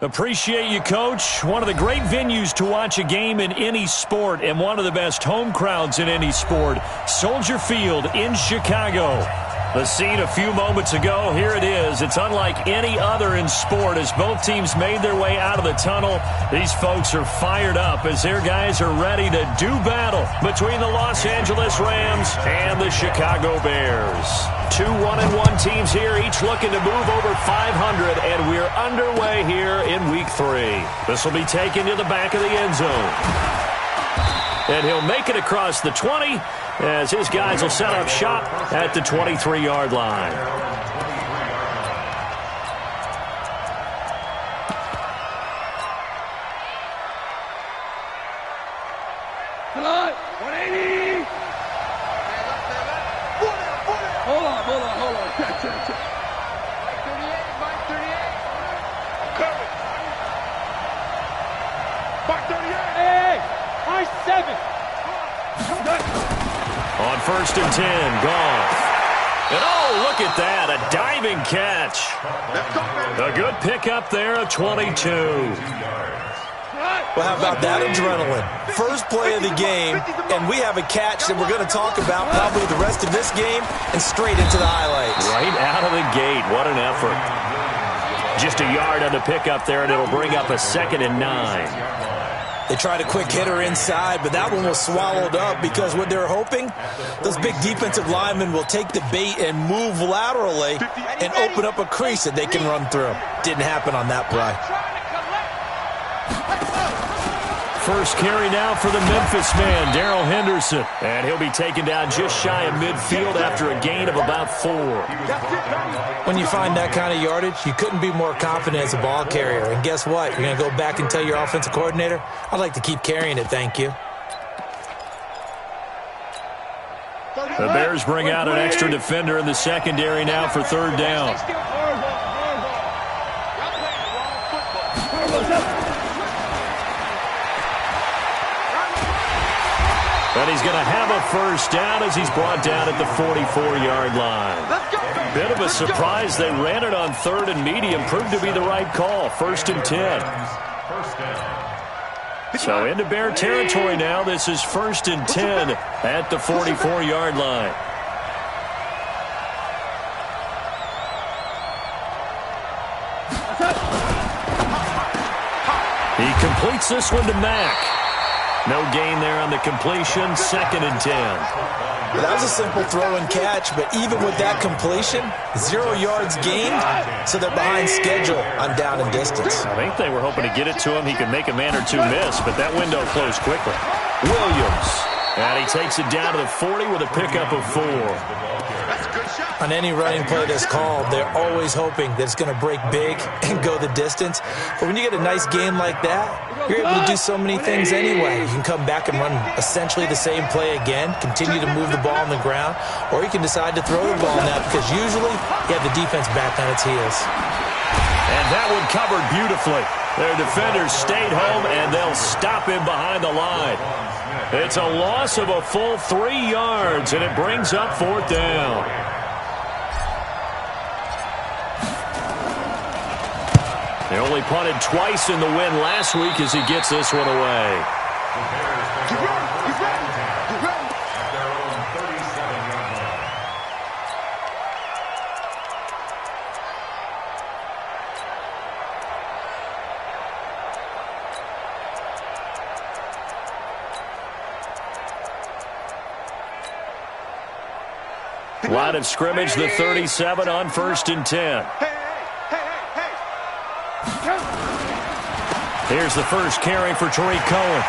Appreciate you, Coach. One of the great venues to watch a game in any sport and one of the best home crowds in any sport. Soldier Field in Chicago. The scene a few moments ago, here it is. It's unlike any other in sport as both teams made their way out of the tunnel. These folks are fired up as their guys are ready to do battle between the Los Angeles Rams and the Chicago Bears. Two 1-1 teams here, each looking to move over 500, and we're underway here in Week 3. This will be taken to the back of the end zone. And he'll make it across the 20 as his guys will set up shop at the 23-yard line. Come on, 180. Hold on. Check. 38, Mike 38. Cover. Mike 38. Hey, Mike 7. On 1st and 10, Goff. And oh, look at that, a diving catch. A good pickup there of 22. Well, how about that adrenaline? First play of the game, and we have a catch that we're going to talk about probably the rest of this game and straight into the highlights. Right out of the gate, what an effort. Just a yard on the pickup there, and it'll bring up a 2nd and 9. They tried a quick hitter inside, but that one was swallowed up because what they're hoping, those big defensive linemen will take the bait and move laterally and open up a crease that they can run through. Didn't happen on that play. First carry now for the Memphis man, Darrell Henderson. And he'll be taken down just shy of midfield after a gain of about 4. When you find that kind of yardage, you couldn't be more confident as a ball carrier. And guess what? You're going to go back and tell your offensive coordinator, I'd like to keep carrying it, thank you. The Bears bring out an extra defender in the secondary now for 3rd down. And he's going to have a first down as he's brought down at the 44-yard line. Bit of a surprise. They ran it on 3rd and medium. Proved to be the right call. 1st and 10. So into Bear territory now. This is 1st and 10 at the 44-yard line. He completes this one to Mack. No gain there on the completion, 2nd and 10. That was a simple throw and catch, but even with that completion, 0 yards gained, so they're behind schedule on down and distance. I think they were hoping to get it to him. He could make a man or two miss, but that window closed quickly. Williams, and he takes it down to the 40 with a pickup of 4. On any running play that's called, they're always hoping that it's going to break big and go the distance. But when you get a nice game like that, you're able to do so many things anyway. You can come back and run essentially the same play again, continue to move the ball on the ground, or you can decide to throw the ball now because usually you have the defense back on its heels. And that one covered beautifully. Their defenders stayed home, and they'll stop him behind the line. It's a loss of a full 3 yards, and it brings up 4th down. They only punted twice in the win last week as he gets this one away. Line of scrimmage, the 37 on 1st and 10. Here's the first carry for Tariq Cohen.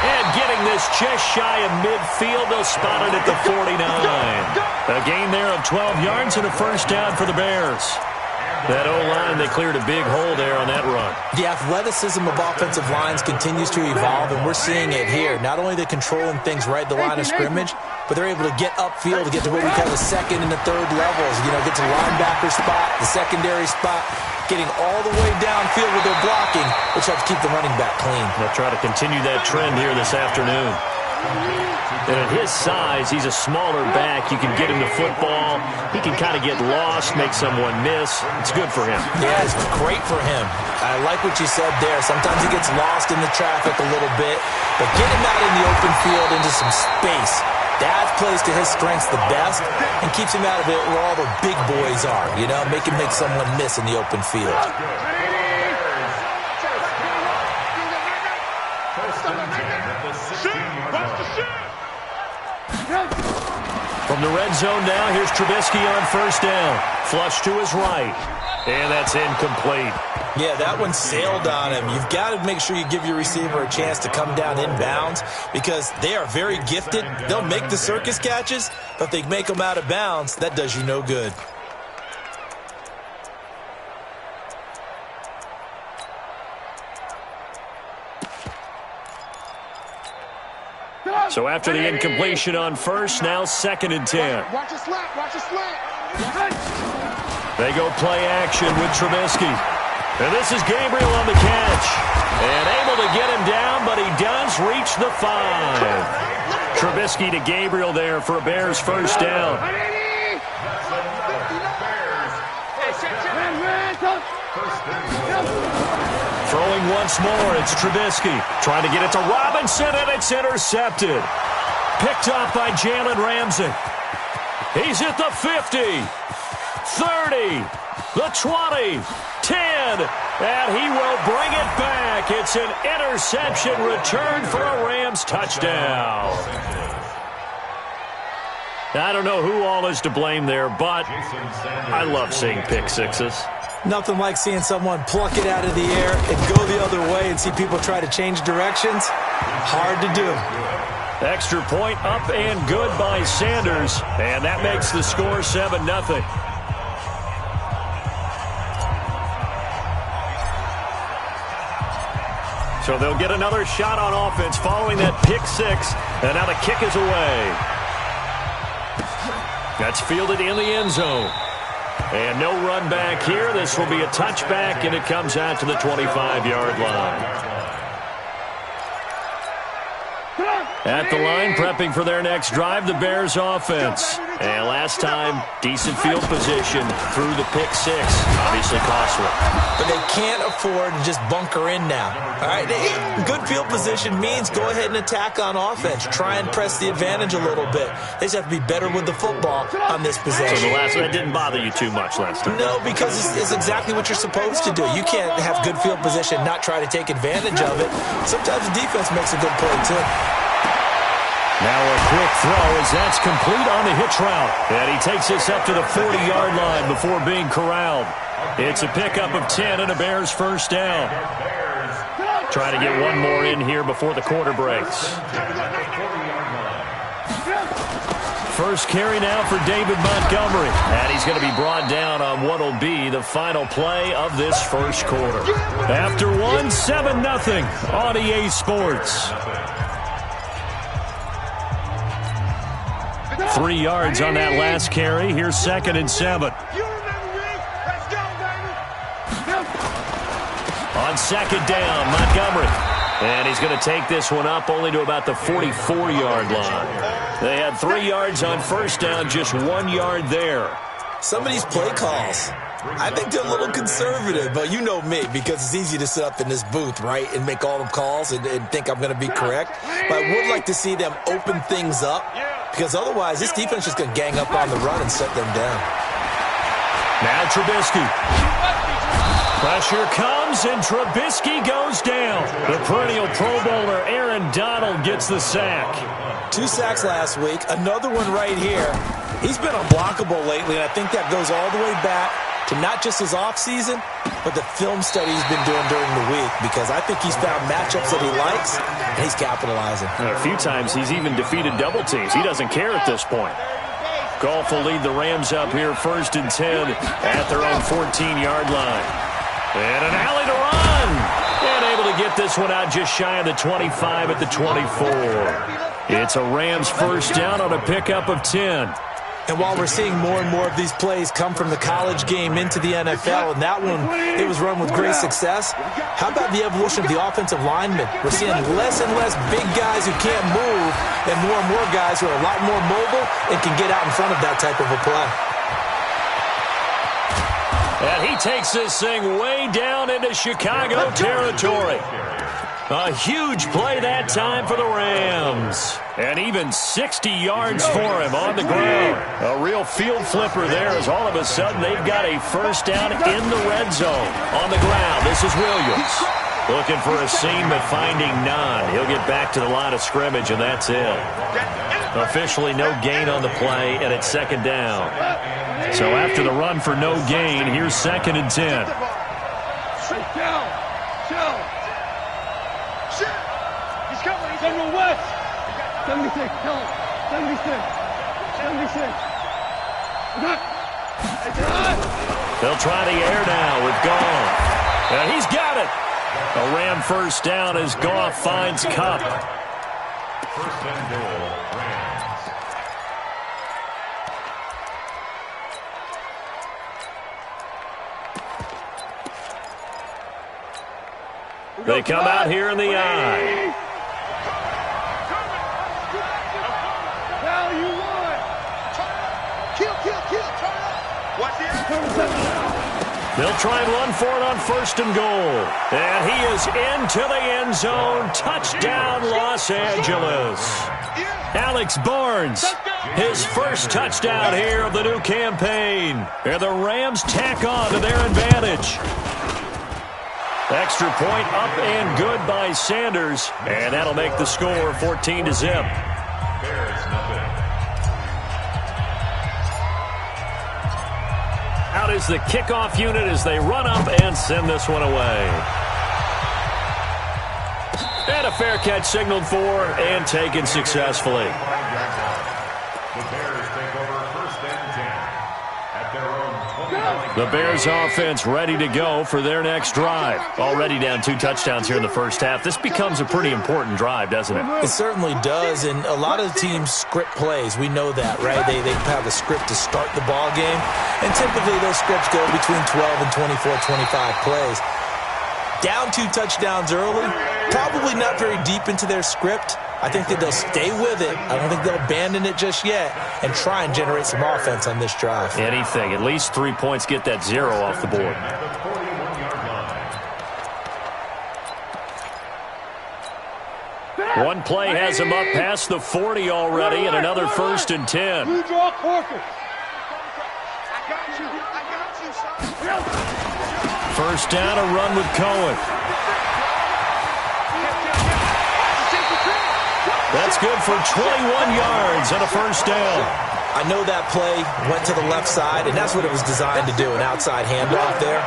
And getting this just shy of midfield, they'll spot it at the 49. A gain there of 12 yards and a first down for the Bears. That O-line, they cleared a big hole there on that run. The athleticism of offensive lines continues to evolve, and we're seeing it here. Not only are they controlling things right at the line of scrimmage, but they're able to get upfield to get to what we call the 2nd and the 3rd levels. You know, get to the linebacker spot, the secondary spot, getting all the way downfield with their blocking, which helps keep the running back clean. They'll try to continue that trend here this afternoon. And at his size, he's a smaller back. You can get him the football. He can kind of get lost, make someone miss. It's good for him. Yeah, it's great for him. I like what you said there. Sometimes he gets lost in the traffic a little bit, but get him out in the open field into some space. That plays to his strengths the best and keeps him out of it where all the big boys are, you know, make him make someone miss in the open field. From the red zone now, here's Trubisky on first down. Flush to his right. And that's incomplete. Yeah, that one sailed on him. You've got to make sure you give your receiver a chance to come down inbounds because they are very gifted. They'll make the circus catches, but if they make them out of bounds, that does you no good. So after the incompletion on first, now 2nd and 10. Watch a slant, watch a slant. They go play action with Trubisky. And this is Gabriel on the catch. And able to get him down, but he does reach the 5. Trubisky to Gabriel there for a Bears first down. Throwing once more, it's Trubisky. Trying to get it to Robinson, and it's intercepted. Picked up by Jalen Ramsey. He's at the 50, 30, the 20, 10, and he will bring it back. It's an interception return for a Rams touchdown. I don't know who all is to blame there, but I love seeing pick sixes. Nothing like seeing someone pluck it out of the air and go the other way and see people try to change directions. Hard to do. Extra point up and good by Sanders, and that makes the score 7-0. So they'll get another shot on offense following that pick six, and now the kick is away. That's fielded in the end zone. And no run back here. This will be a touchback, and it comes out to the 25-yard line. At the line, prepping for their next drive, the Bears offense. And last time, decent field position through the pick six. Obviously costly. But they can't afford to just bunker in now. All right, good field position means go ahead and attack on offense. Try and press the advantage a little bit. They just have to be better with the football on this possession. So the last one didn't bother you too much last time? No, because it's exactly what you're supposed to do. You can't have good field position, not try to take advantage of it. Sometimes the defense makes a good play, too. Now a quick throw as that's complete on the hitch route. And he takes this up to the 40-yard line before being corralled. It's a pickup of 10 and a Bears first down. Trying to get one more in here before the quarter breaks. First carry now for David Montgomery. And he's going to be brought down on what will be the final play of this first quarter. After one, 7-0 on EA Sports. 3 yards on that last carry. Here's 2nd and 7. On 2nd down, Montgomery. And he's going to take this one up only to about the 44-yard line. They had 3 yards on first down, just 1 yard there. Some of these play calls, I think they're a little conservative, but you know me, because it's easy to sit up in this booth, right, and make all the calls and think I'm going to be correct. But I would like to see them open things up, because otherwise this defense is just going to gang up on the run and set them down. Now Trubisky. Pressure comes, and Trubisky goes down. The perennial Pro Bowler Aaron Donald gets the sack. 2 sacks last week, another one right here. He's been unblockable lately, and I think that goes all the way back to not just his offseason, but the film study he's been doing during the week, because I think he's found matchups that he likes, and he's capitalizing. A few times he's even defeated double teams. He doesn't care at this point. Goff will lead the Rams up here 1st and 10 at their own 14-yard line. And an alley to run. And able to get this one out just shy of the 25 at the 24. It's a Rams first down on a pickup of 10. And while we're seeing more and more of these plays come from the college game into the NFL, and that one, it was run with great success, how about the evolution of the offensive linemen? We're seeing less and less big guys who can't move and more guys who are a lot more mobile and can get out in front of that type of a play. And he takes this thing way down into Chicago territory. A huge play that time for the Rams. And even 60 yards for him on the ground. A real field flipper there as all of a sudden they've got a first down in the red zone. On the ground, this is Williams. Looking for a seam, but finding none. He'll get back to the line of scrimmage, and that's it. Officially no gain on the play, and it's second down. So after the run for no gain, here's 2nd and 10. He's on the west. 76, tell him. 76. 76. They'll try the air now with Goff. And he's got it. A Ram first down as Goff finds Kupp. First and goal, Rams. They come out here in the eye. They'll try and run for it on 1st and goal. And he is into the end zone. Touchdown, Los Angeles. Alex Barnes, his first touchdown here of the new campaign. And the Rams tack on to their advantage. Extra point up and good by Sanders. And that'll make the score 14-0. Out is the kickoff unit as they run up and send this one away. And a fair catch signaled for and taken successfully. The Bears take over 1st and 10 at their own 20. The Bears offense ready to go for their next drive. Already down 2 touchdowns here in the first half. This becomes a pretty important drive, doesn't it? It certainly does, and a lot of the teams script plays. We know that, right? They have a script to start the ball game, and typically those scripts go between 12 and 24, 25 plays. Down 2 touchdowns early, probably not very deep into their script. I think that they'll stay with it. I don't think they'll abandon it just yet and try and generate some offense on this drive. Anything. At least 3 points, get that 0 off the board. One play has him up past the 40 already, and another 1st and 10. You draw Corker. First down, a run with Cohen. That's good for 21 yards and a first down. I know that play went to the left side, and that's what it was designed to do, an outside handoff there.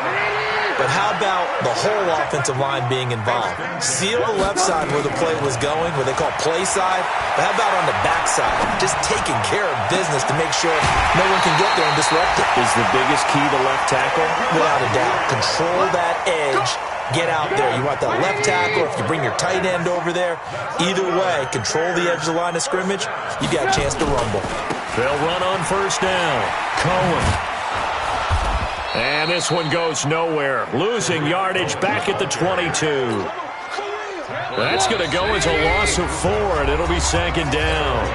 But how about the whole offensive line being involved? Seal the left side where the play was going, what they call play side. But how about on the back side? Just taking care of business to make sure no one can get there and disrupt it. Is the biggest key to left tackle? Without a doubt. Control that edge. Get out there. You want that left tackle, if you bring your tight end over there. Either way, control the edge of the line of scrimmage. You got a chance to rumble. They'll run on first down. Cohen. And this one goes nowhere. Losing yardage back at the 22. That's going to go as a loss of 4, and it'll be 2nd down.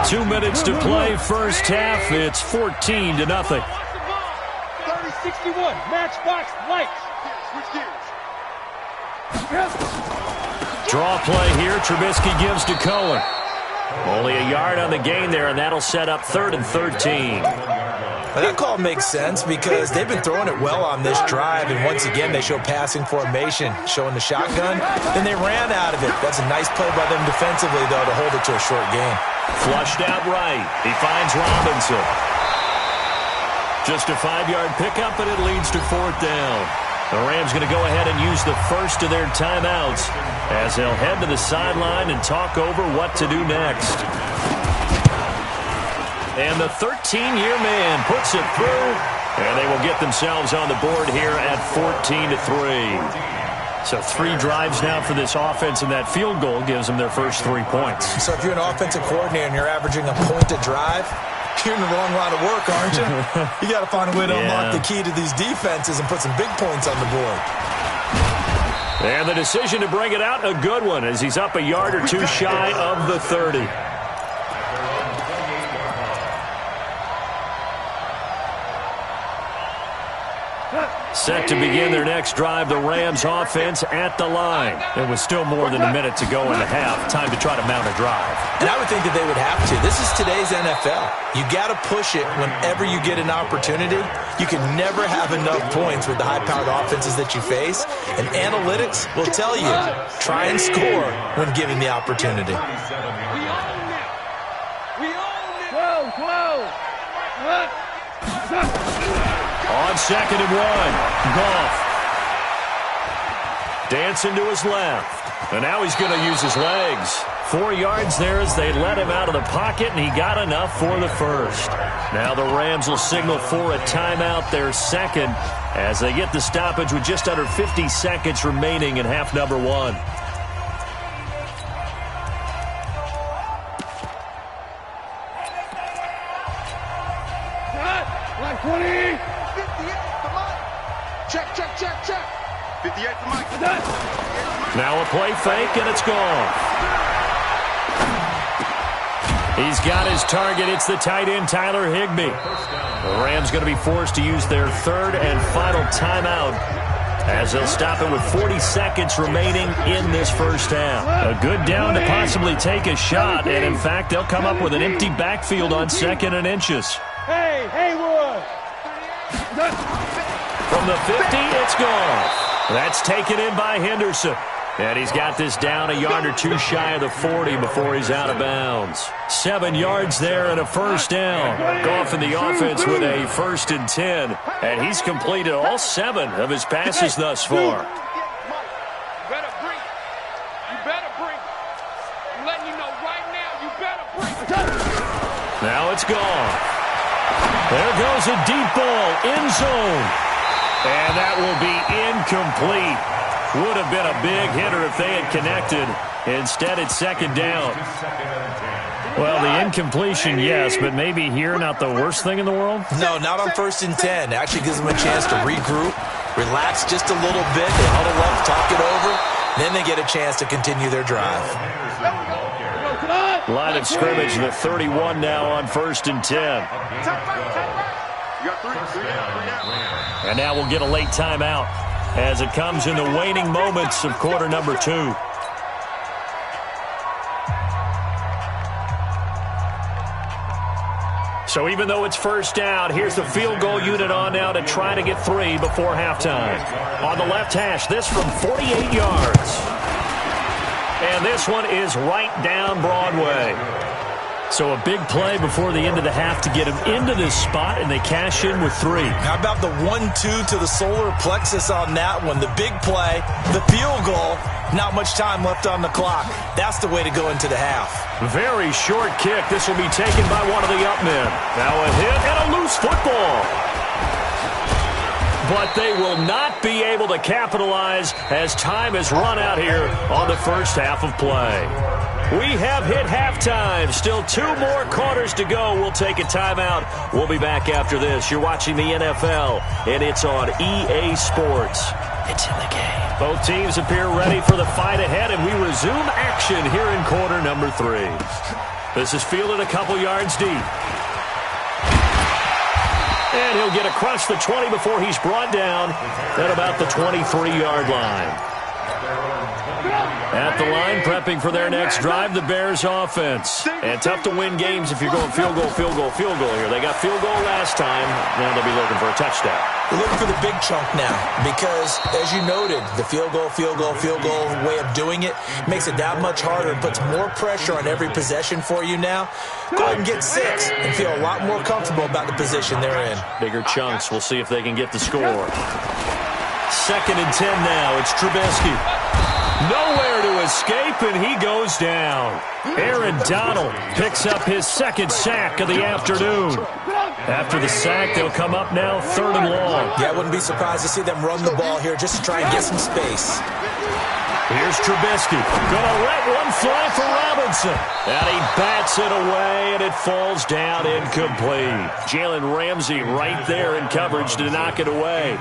2 minutes to play first half. It's 14-0. 30-61. Matchbox lights. Draw play here. Trubisky gives to Cohen. Only a yard on the gain there, and that'll set up 3rd and 13. Well, that call makes sense because they've been throwing it well on this drive, and once again they show passing formation, showing the shotgun. Then they ran out of it. That's a nice play by them defensively, though, to hold it to a short gain. Flushed out right. He finds Robinson. Just a 5-yard pickup, and it leads to 4th down. The Rams going to go ahead and use the first of their timeouts as they'll head to the sideline and talk over what to do next. And the 13-year man puts it through, and they will get themselves on the board here at 14-3. So 3 drives now for this offense, and that field goal gives them their first 3 points. So if you're an offensive coordinator and you're averaging a point a drive, You're in the wrong line of work, aren't you? You got to find a way to unlock the key to these defenses and put some big points on the board. And the decision to bring it out, a good one, as he's up a yard or two shy of the 30. Set to begin their next drive, the Rams offense at the line. It was still more than a minute to go in the half. Time to try to mount a drive. And I would think that they would have to. This is today's NFL. You got to push it whenever you get an opportunity. You can never have enough points with the high-powered offenses that you face. And analytics will tell you, try and score when given the opportunity. We own it. We own it. Whoa. On 2nd and 1, Goff. Dancing to his left. And now he's going to use his legs. 4 yards there as they let him out of the pocket, and he got enough for the first. Now the Rams will signal for a timeout, their second, as they get the stoppage with just under 50 seconds remaining in half number 1. Like 20. Check. 58 to Mike. Now a play fake, and it's gone. He's got his target. It's the tight end, Tyler Higbee. The Rams going to be forced to use their third and final timeout as they'll stop it with 40 seconds remaining in this first half. A good down to possibly take a shot, and in fact, they'll come up with an empty backfield on 2nd and inches. Hey, Haywood. From the 50, it's gone. That's taken in by Henderson. And he's got this down a yard or two shy of the 40 before he's out of bounds. 7 yards there and a first down. Goff in the offense with a 1st and 10. And he's completed all 7 of his passes thus far. You better bring. I'm letting you know right now, you better bring. Now it's gone. There goes a deep ball, end zone. And that will be incomplete. Would have been a big hitter if they had connected. Instead, it's 2nd down. Well, the incompletion, yes, but maybe here not the worst thing in the world? No, not on 1st and 10. Actually gives them a chance to regroup, relax just a little bit. They huddle up, talk it over. Then they get a chance to continue their drive. Line of scrimmage, the 31 now on 1st and 10. And now we'll get a late timeout as it comes in the waning moments of quarter number 2. So even though it's first down, here's the field goal unit on now to try to get 3 before halftime. On the left hash, this from 48 yards. And this one is right down Broadway. So a big play before the end of the half to get him into this spot, and they cash in with 3. How about the 1-2 to the solar plexus on that one? The big play, the field goal, not much time left on the clock. That's the way to go into the half. Very short kick. This will be taken by one of the up men. Now a hit and a loose football. But they will not be able to capitalize as time has run out here on the first half of play. We have hit halftime. Still 2 more quarters to go. We'll take a timeout. We'll be back after this. You're watching the NFL, and it's on EA Sports. It's in the game. Both teams appear ready for the fight ahead, and we resume action here in quarter number 3. This is fielded a couple yards deep. And he'll get across the 20 before he's brought down at about the 23-yard line. At the line, prepping for their next drive, the Bears offense. And tough to win games if you're going field goal here. They got field goal last time. Now they'll be looking for a touchdown. They're looking for the big chunk now because, as you noted, the field goal way of doing it makes it that much harder and puts more pressure on every possession for you now. Go ahead and get 6 and feel a lot more comfortable about the position they're in. Bigger chunks. We'll see if they can get the score. 2nd and 10 now. It's Trubisky. Nowhere to escape, and he goes down. Aaron Donald picks up his 2nd sack of the afternoon. After the sack, they'll come up now 3rd and long. Yeah, I wouldn't be surprised to see them run the ball here just to try and get some space. Here's Trubisky. Gonna let one fly for Robinson. And he bats it away, and it falls down incomplete. Jalen Ramsey right there in coverage to knock it away.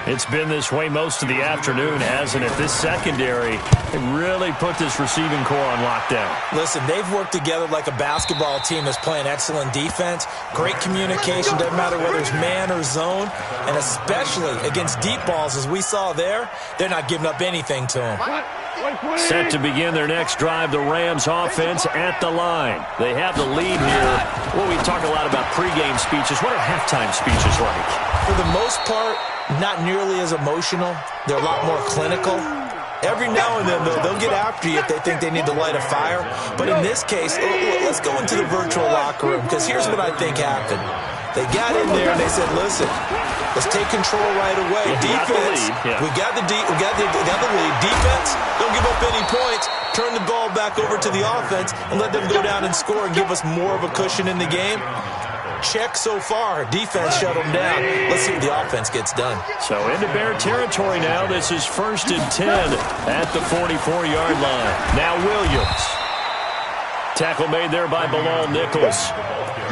It's been this way most of the afternoon, hasn't it? This secondary, they really put this receiving core on lockdown. Listen, they've worked together like a basketball team that's playing excellent defense. Great communication, doesn't matter whether it's man or zone. And especially against deep balls, as we saw there, they're not giving up anything to them. Set to begin their next drive, the Rams offense at the line. They have the lead here. Well, we talk a lot about pregame speeches. What are halftime speeches like? For the most part, not nearly as emotional. They're a lot more clinical. Every now and then, though, they'll get after you if they think they need to light a fire. But in this case, let's go into the virtual locker room, because here's what I think happened. They got in there and they said, listen, let's take control right away. Defense, we got the lead. Defense, don't give up any points. Turn the ball back over to the offense and let them go down and score and give us more of a cushion in the game. Check so far. Defense shut them down. Let's see what the offense gets done. So into Bear territory now. This is 1st and 10 at the 44-yard line. Now Williams. Tackle made there by Bilal Nichols.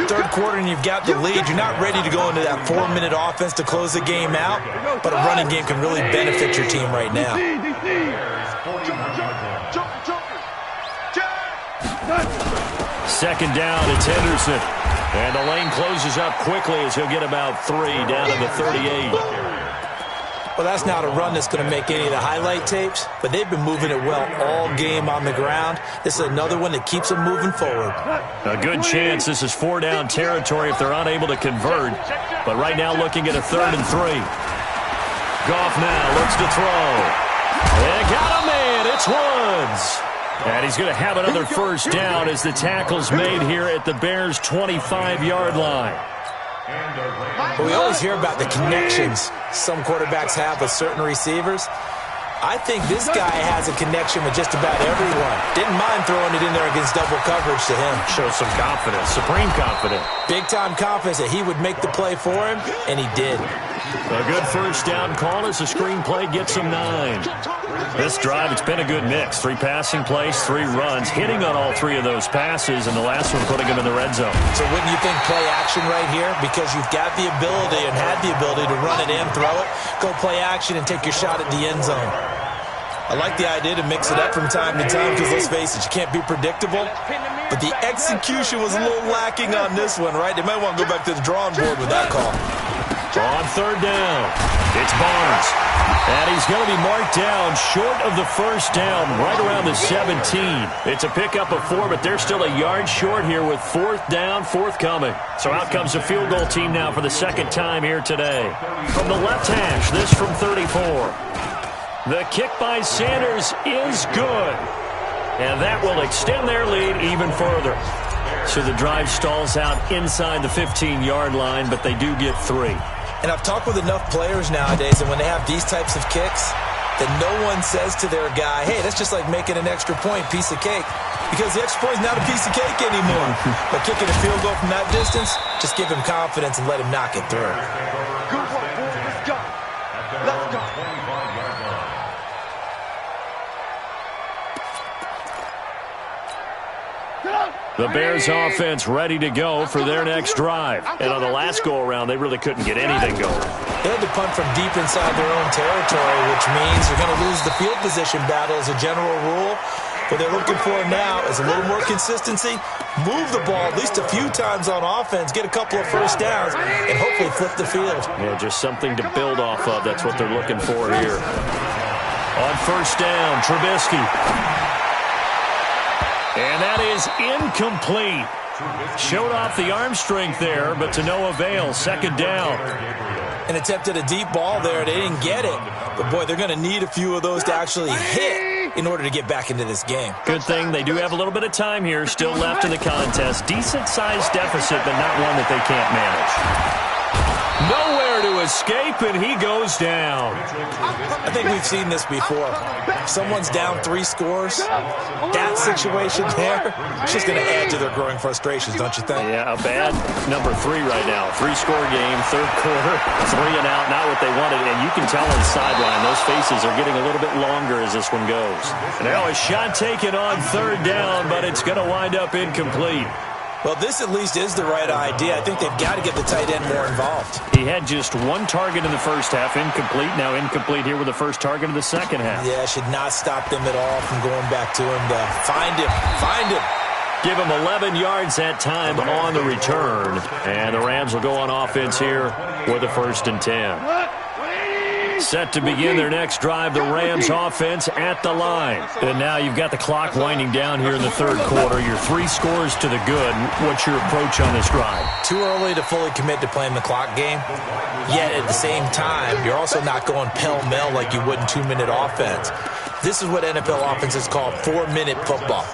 Third quarter and you've got the lead. You're not ready to go into that 4-minute offense to close the game out, but a running game can really benefit your team right now. Second down, it's Henderson. And the lane closes up quickly as he'll get about 3 down to the 38. Well, that's not a run that's going to make any of the highlight tapes, but they've been moving it well all game on the ground. This is another one that keeps them moving forward. A good chance this is 4-down territory if they're unable to convert. But right now looking at a 3rd and 3. Goff now looks to throw. And got a man. It's Woods. And he's going to have another first down as the tackle's made here at the Bears' 25-yard line. But we always hear about the connections some quarterbacks have with certain receivers. I think this guy has a connection with just about everyone. Didn't mind throwing it in there against double coverage to him. Shows some confidence, supreme confidence. Big-time confidence that he would make the play for him, and he did. A good first down call as the screenplay gets him 9. This drive, it's been a good mix. 3 passing plays, 3 runs, hitting on all 3 of those passes, and the last one putting him in the red zone. So wouldn't you think play action right here? Because you've got the ability and had the ability to run it in, throw it, go play action, and take your shot at the end zone. I like the idea to mix it up from time to time because, let's face it, you can't be predictable. But the execution was a little lacking on this one, right? They might want to go back to the drawing board with that call. On 3rd down, it's Barnes. And he's going to be marked down short of the first down, right around the 17. It's a pickup of 4, but they're still a yard short here with 4th down forthcoming. So out comes a field goal team now for the 2nd time here today. From the left hash, this from 34. The kick by Sanders is good. And that will extend their lead even further. So the drive stalls out inside the 15-yard line, but they do get 3. And I've talked with enough players nowadays, and when they have these types of kicks, that no one says to their guy, hey, that's just like making an extra point, piece of cake. Because the extra point is not a piece of cake anymore. But kicking a field goal from that distance, just give him confidence and let him knock it through. Good work, boys. Let's go. Let's go. The Bears offense ready to go for their next drive. And on the last go-around, they really couldn't get anything going. They had to punt from deep inside their own territory, which means they're going to lose the field position battle as a general rule. What they're looking for now is a little more consistency, move the ball at least a few times on offense, get a couple of first downs, and hopefully flip the field. Yeah, just something to build off of. That's what they're looking for here. On 1st down, Trubisky. And that is incomplete. Showed off the arm strength there, but to no avail. 2nd down. And attempted a deep ball there. They didn't get it. But, boy, they're going to need a few of those to actually hit in order to get back into this game. Good thing they do have a little bit of time here still left in the contest. Decent-sized deficit, but not one that they can't manage. Nowhere to escape, and he goes down. I think we've seen this before. If someone's down 3 scores, that situation there, it's just going to add to their growing frustrations, don't you think? Yeah, a bad number 3 right now. 3-score game, third quarter, 3 and out, not what they wanted. And you can tell on the sideline, those faces are getting a little bit longer as this one goes. Now a shot taken on third down, but it's going to wind up incomplete. Well, this at least is the right idea. I think they've got to get the tight end more involved. He had just 1 target in the first half, incomplete. Now incomplete here with the first target of the second half. Yeah, should not stop them at all from going back to him to find him. Give him 11 yards that time on the return. And the Rams will go on offense here with a 1st and 10. Set to begin their next drive, the Rams offense at the line. And now you've got the clock winding down here in the third quarter. You're 3 scores to the good. What's your approach on this drive? Too early to fully commit to playing the clock game. Yet at the same time, you're also not going pell-mell like you would in 2-minute offense. This is what NFL offenses call 4-minute football.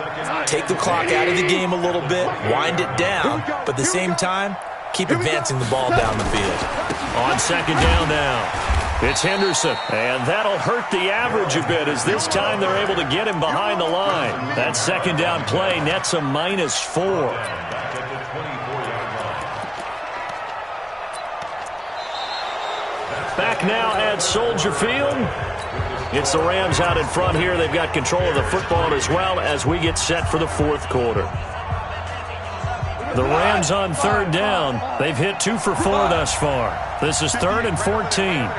Take the clock out of the game a little bit, wind it down, but at the same time, keep advancing the ball down the field. On second down now. It's Henderson, and that'll hurt the average a bit as this time they're able to get him behind the line. That second down play nets a -4. Back now at Soldier Field. It's the Rams out in front here. They've got control of the football as well as we get set for the fourth quarter. The Rams on third down. They've hit 2 for 4 thus far. This is 3rd and 14.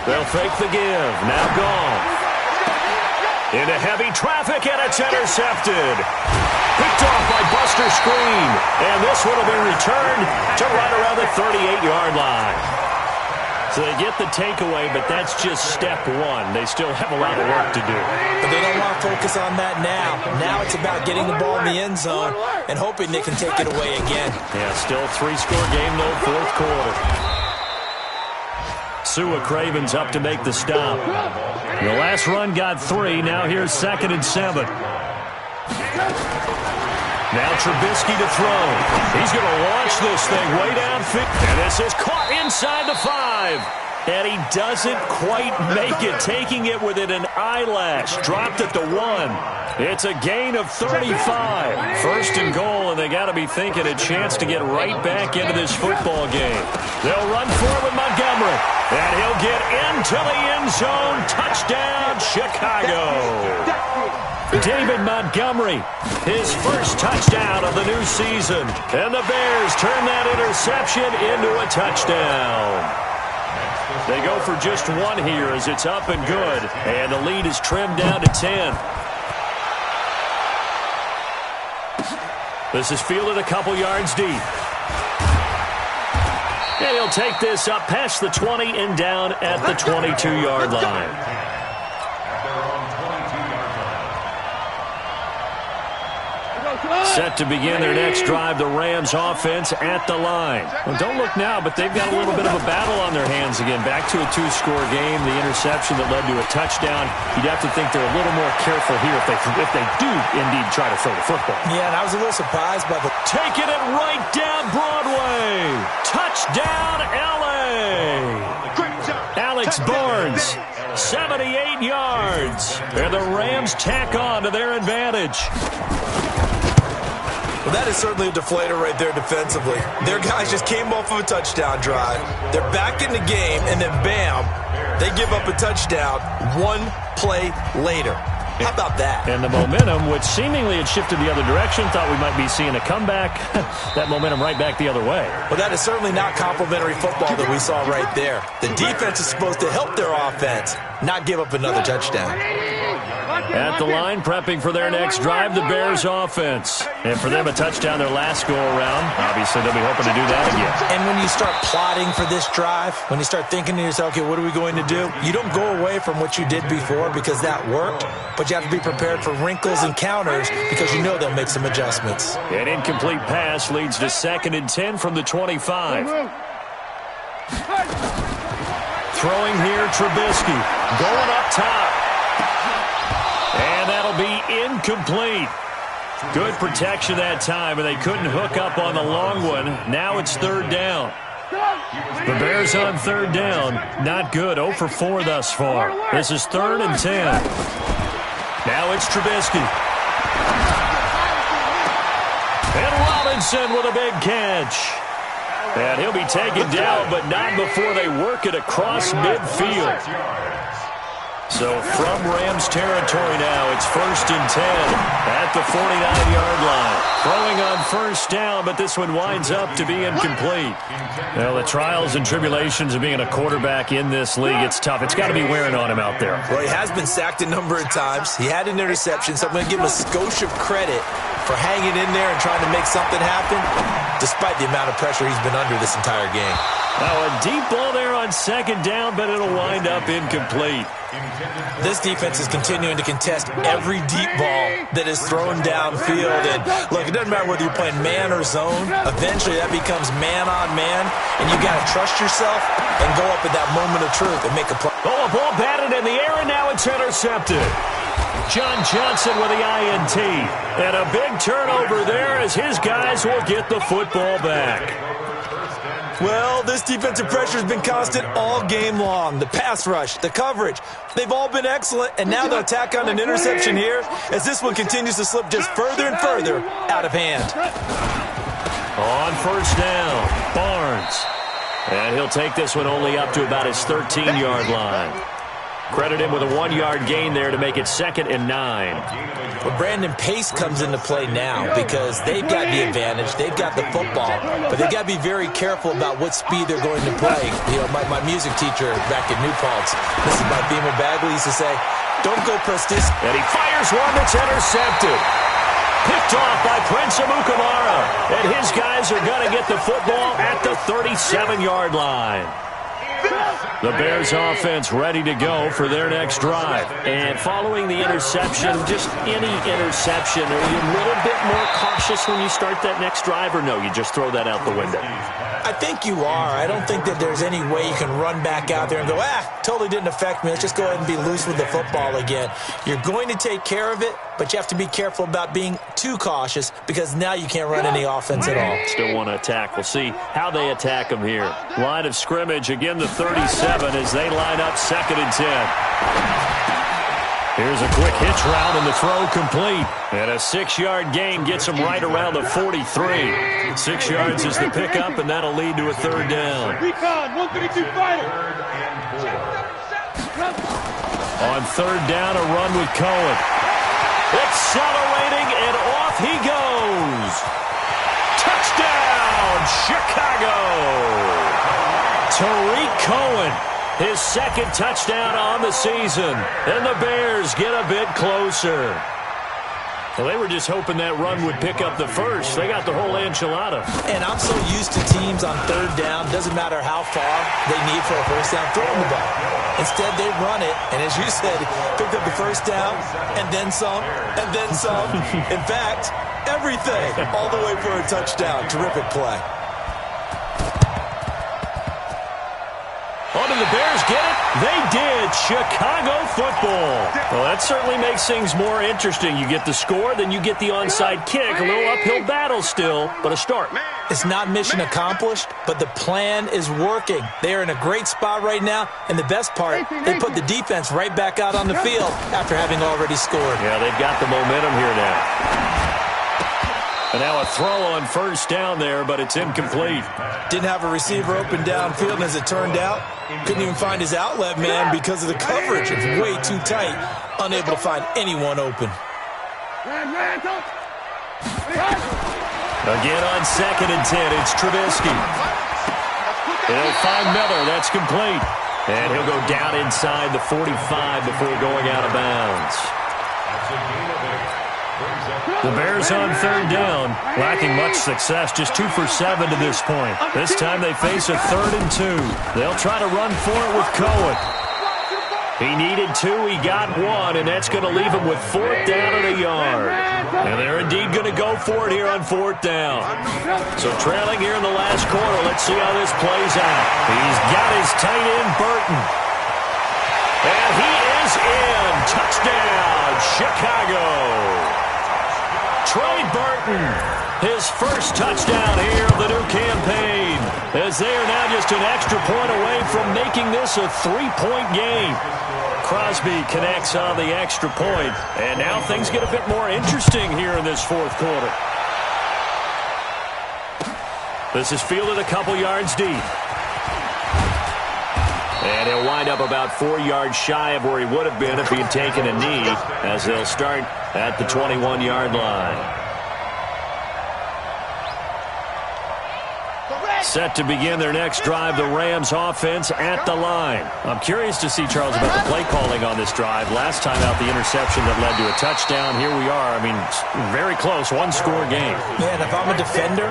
They'll fake the give. Now gone. Into heavy traffic, and it's intercepted. Picked off by Buster Screen. And this one will be returned to right around the 38-yard line. So they get the takeaway, but that's just step 1. They still have a lot of work to do. But they don't want to focus on that now. Now it's about getting the ball in the end zone and hoping they can take it away again. Yeah, still 3-score game, though, fourth quarter. Sua Craven's up to make the stop. The last run got 3. Now here's 2nd and 7. Now Trubisky to throw. He's going to launch this thing way downfield. And this is caught inside the 5. And he doesn't quite make it, taking it within an eyelash. Dropped at the 1. It's a gain of 35. 1st and goal, and they got to be thinking a chance to get right back into this football game. They'll run for it with Montgomery. And he'll get into the end zone. Touchdown, Chicago. David Montgomery, his first touchdown of the new season. And the Bears turn that interception into a touchdown. They go for just 1 here as it's up and good. And the lead is trimmed down to 10. This is fielded a couple yards deep. And he'll take this up past the 20 and down at the 22-yard line. Set to begin their next drive, the Rams offense at the line. Well, don't look now, but they've got a little bit of a battle on their hands again. Back to a 2-score game, the interception that led to a touchdown. You'd have to think they're a little more careful here if they do indeed try to throw the football. Yeah, and I was a little surprised by the... Taking it right down Broadway. Touchdown, L.A. Alex Barnes, 78 yards. And the Rams tack on to their advantage. Well, that is certainly a deflator right there defensively. Their guys just came off of a touchdown drive. They're back in the game, and then bam, they give up a touchdown 1 play later. How about that? And the momentum, which seemingly had shifted the other direction, thought we might be seeing a comeback. That momentum right back the other way. Well, that is certainly not complimentary football that we saw right there. The defense is supposed to help their offense, not give up another touchdown. At the line, prepping for their next drive, the Bears offense. And for them, a touchdown their last go-around. Obviously, they'll be hoping to do that again. And when you start plotting for this drive, when you start thinking to yourself, okay, what are we going to do? You don't go away from what you did before because that worked, but you have to be prepared for wrinkles and counters because you know they'll make some adjustments. An incomplete pass leads to 2nd and 10 from the 25. Throwing here, Trubisky. Going up top. And that'll be incomplete. Good protection that time, and they couldn't hook up on the long one. Now it's third down. The Bears on third down. Not good. 0 for 4 thus far. This is 3rd and 10. Now it's Trubisky. And Robinson with a big catch. And he'll be taken down, but not before they work it across midfield. So from Rams territory now, it's 1st and 10 at the 49-yard line. Throwing on first down, but this one winds up to be incomplete. Well, the trials and tribulations of being a quarterback in this league, it's tough. It's got to be wearing on him out there. Well, he has been sacked a number of times. He had an interception, so I'm going to give him a skosh of credit for hanging in there and trying to make something happen, despite the amount of pressure he's been under this entire game. Now, a deep ball there on 2nd down, but it'll wind up incomplete. This defense is continuing to contest every deep ball that is thrown downfield. And, look, it doesn't matter whether you're playing man or zone. Eventually, that becomes man-on-man, and you got to trust yourself and go up at that moment of truth and make a play. Oh, a ball batted in the air, and now it's intercepted. John Johnson with the INT. And a big turnover there as his guys will get the football back. Well, this defensive pressure has been constant all game long. The pass rush, the coverage, they've all been excellent. And now they'll tack on an interception here as this one continues to slip just further and further out of hand. On first down, Barnes. And he'll take this one only up to about his 13-yard line. Credit him with a 1-yard gain there to make it 2nd and 9. Well, Brandon, pace comes into play now because they've got the advantage. They've got the football, but they've got to be very careful about what speed they're going to play. You know, my music teacher back at New Paltz, Mrs. Marthema Bagley, used to say, don't go Prestis. And he fires one that's intercepted. Picked off by Prince Amukamara. And his guys are going to get the football at the 37-yard line. The Bears offense ready to go for their next drive. And following the interception, just any interception, are you a little bit more cautious when you start that next drive, or no, you just throw that out the window? I think you are. I don't think that there's any way you can run back out there and go, totally didn't affect me. Let's just go ahead and be loose with the football again. You're going to take care of it, but you have to be careful about being too cautious because now you can't run any offense at all. Still want to attack. We'll see how they attack them here. Line of scrimmage, again, the 37 as they line up 2nd and 10. Here's a quick hitch route and the throw complete. And a 6-yard gain gets them right around the 43. 6 yards is the pickup, and that'll lead to a 3rd down. Recon, 132 fighter. On 3rd down, a run with Cohen. Accelerating, and off he goes. Touchdown, Chicago. Tariq Cohen, his 2nd touchdown on the season. And the Bears get a bit closer. Well, they were just hoping that run would pick up the first. They got the whole enchilada. And I'm so used to teams on 3rd down, doesn't matter how far they need for a first down, throwing the ball. Instead, they run it, and as you said, picked up the first down, and then some, and then some. In fact, everything, all the way for a touchdown. Terrific play. Oh, did the Bears get it? They did. Chicago football. Well, that certainly makes things more interesting. You get the score, then you get the onside kick. A little uphill battle still, but a start. It's not mission accomplished, but the plan is working. They are in a great spot right now, and the best part, they put the defense right back out on the field after having already scored. Yeah, they've got the momentum here now. And now a throw on first down there, but it's incomplete. Didn't have a receiver open downfield, and as it turned out, couldn't even find his outlet man because of the coverage. It's way too tight, unable to find anyone open. Again on 2nd and 10, it's Trubisky. He'll find Miller, that's complete. And he'll go down inside the 45 before going out of bounds. The Bears on 3rd down, lacking much success, just 2 for 7 to this point. This time they face a 3rd and 2. They'll try to run for it with Cohen. He needed 2, he got 1, and that's going to leave him with 4th down and a yard. And they're indeed going to go for it here on 4th down. So trailing here in the last quarter, let's see how this plays out. He's got his tight end, Burton. And he is in. Touchdown, Chicago. Trey Burton, his first touchdown here of the new campaign, as they are now just an extra point away from making this a 3-point game. Crosby connects on the extra point, and now things get a bit more interesting here in this fourth quarter. This is fielded a couple yards deep. And he'll wind up about 4 yards shy of where he would have been if he had taken a knee, as they'll start at the 21-yard line. Set to begin their next drive, the Rams offense at the line. I'm curious to see, Charles, about the play calling on this drive. Last time out, the interception that led to a touchdown. Here we are. I mean, very close, one-score game. Man, if I'm a defender,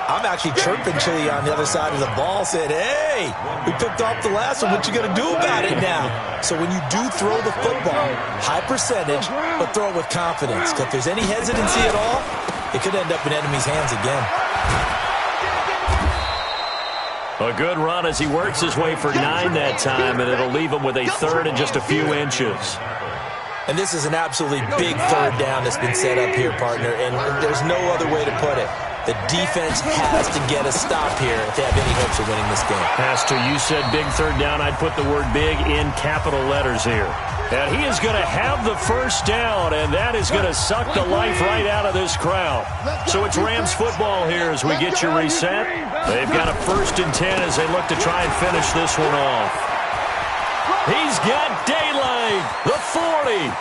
I'm actually chirping Chili on the other side of the ball, saying, hey, we picked off the last one. What you going to do about it now? So when you do throw the football, high percentage, but throw it with confidence. Because if there's any hesitancy at all, it could end up in enemy's hands again. A good run as he works his way for 9 that time, and it'll leave him with a third and just a few inches. And this is an absolutely big third down that's been set up here, partner, and there's no other way to put it. The defense has to get a stop here if they have any hopes of winning this game. Pastor, you said big third down. I'd put the word big in capital letters here. And he is going to have the first down, and that is going to suck the life right out of this crowd. So it's Rams football here as we get you reset. They've got a 1st and 10 as they look to try and finish this one off. He's got daylight. The 40.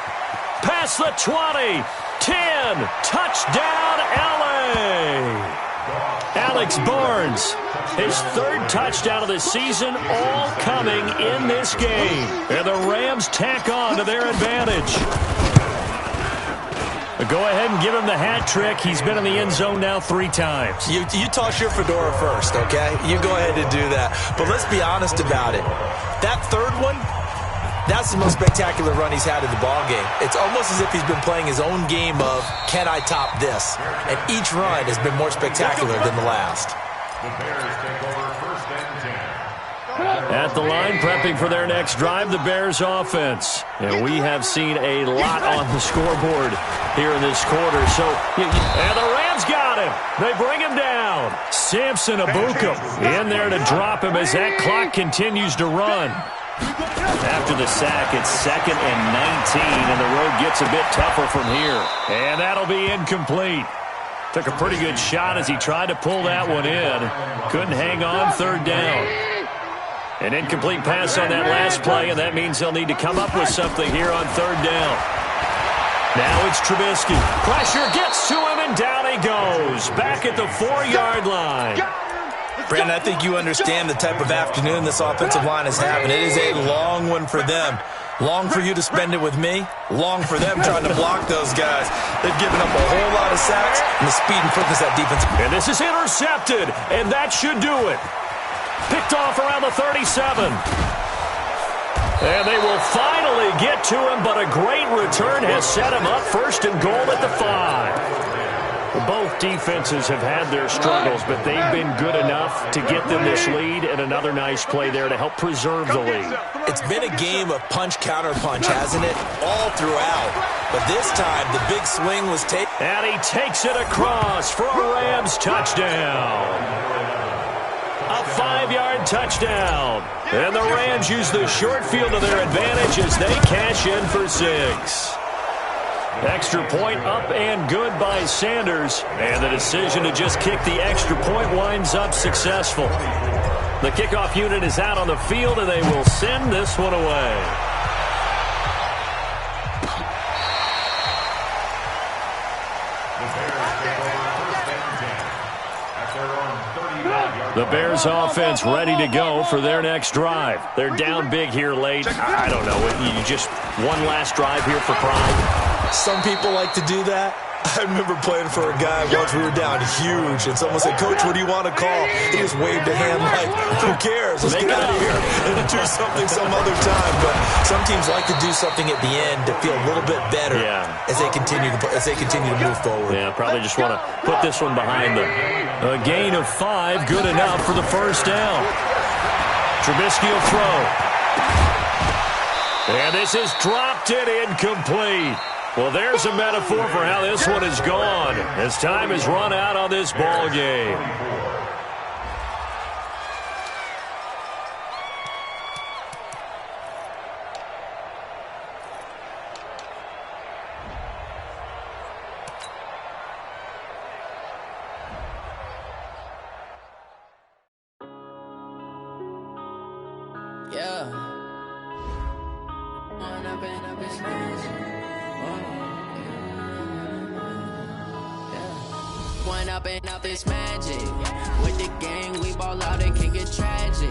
Past the 20. 10. Touchdown, LA. Alex Barnes, his 3rd touchdown of the season, all coming in this game. And the Rams tack on to their advantage. Go ahead and give him the hat trick. He's been in the end zone now 3 times. You toss your fedora first, okay? You go ahead and do that. But let's be honest about it. That 3rd one, that's the most spectacular run he's had in the ballgame. It's almost as if he's been playing his own game of, can I top this? And each run has been more spectacular than the last. The Bears take over 1st and 10. At the line, prepping for their next drive, the Bears offense. And we have seen a lot on the scoreboard here in this quarter. And the Rams got him. They bring him down. Samson Abuka in there to drop him as that clock continues to run. After the sack, it's 2nd and 19, and the road gets a bit tougher from here. And that'll be incomplete. Took a pretty good shot as he tried to pull that one in. Couldn't hang on, 3rd down. An incomplete pass on that last play, and that means they'll need to come up with something here on 3rd down. Now it's Trubisky. Pressure gets to him, and down he goes. Back at the 4-yard line. Brandon, I think you understand the type of afternoon this offensive line is having. It is a long one for them. Long for you to spend it with me. Long for them trying to block those guys. They've given up a whole lot of sacks, and the speed and quickness that defense. And this is intercepted, and that should do it. Picked off around the 37. And they will finally get to him, but a great return has set him up 1st and goal at the 5. Both defenses have had their struggles, but they've been good enough to get them this lead, and another nice play there to help preserve the lead. It's been a game of punch-counter-punch, hasn't it? All throughout. But this time, the big swing was taken. And he takes it across for a Rams touchdown. A 5-yard touchdown. And the Rams use the short field to their advantage as they cash in for 6. Extra point up and good by Sanders. And the decision to just kick the extra point winds up successful. The kickoff unit is out on the field, and they will send this one away. The Bears offense ready to go for their next drive. They're down big here late. I don't know. You just one last drive here for pride. Some people like to do that. I remember playing for a guy once. We were down huge, and someone said, Coach, what do you want to call? He just waved a hand like, who cares? Let's get out of here and do something some other time. But some teams like to do something at the end to feel a little bit better as they continue to move forward. Yeah, probably just want to put this one behind them. A gain of 5, good enough for the 1st down. Trubisky will throw. And this is dropped it incomplete. Well, there's a metaphor for how this one is gone, as time has run out on this ball game. Yeah. One up and up is magic. With the gang, we ball out, it can get tragic.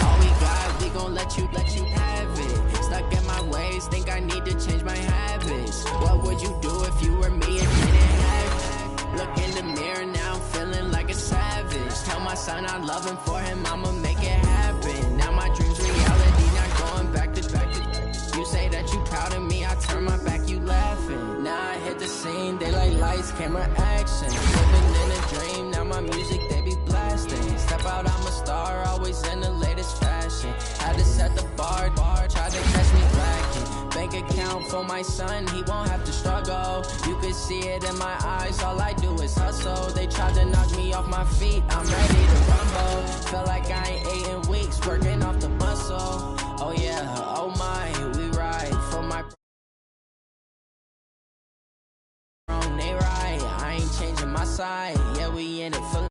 All we got, we gon' let you have it. Stuck in my ways, think I need to change my habits. What would you do if you were me and didn't have it? Look in the mirror, now I'm feeling like a savage. Tell my son I love him, for him I'ma make it happen. Now my dreams reality, not going back to back. You say that you proud of me, I turn my back, you laughing. Now I hit the scene, they like lights, camera, action. Living in a dream, now my music, they be blasting. Step out, I'm a star, always in the latest fashion. Had to set the bar, tried to catch me lacking. Bank account for my son, he won't have to struggle. You could see it in my eyes, all I do is hustle. They tried to knock me off my feet, I'm ready to rumble. Feel like I ain't ate in weeks, working off the muscle. Oh yeah, oh my, we ride for my own, they right. I ain't changing my side, yeah, we in it for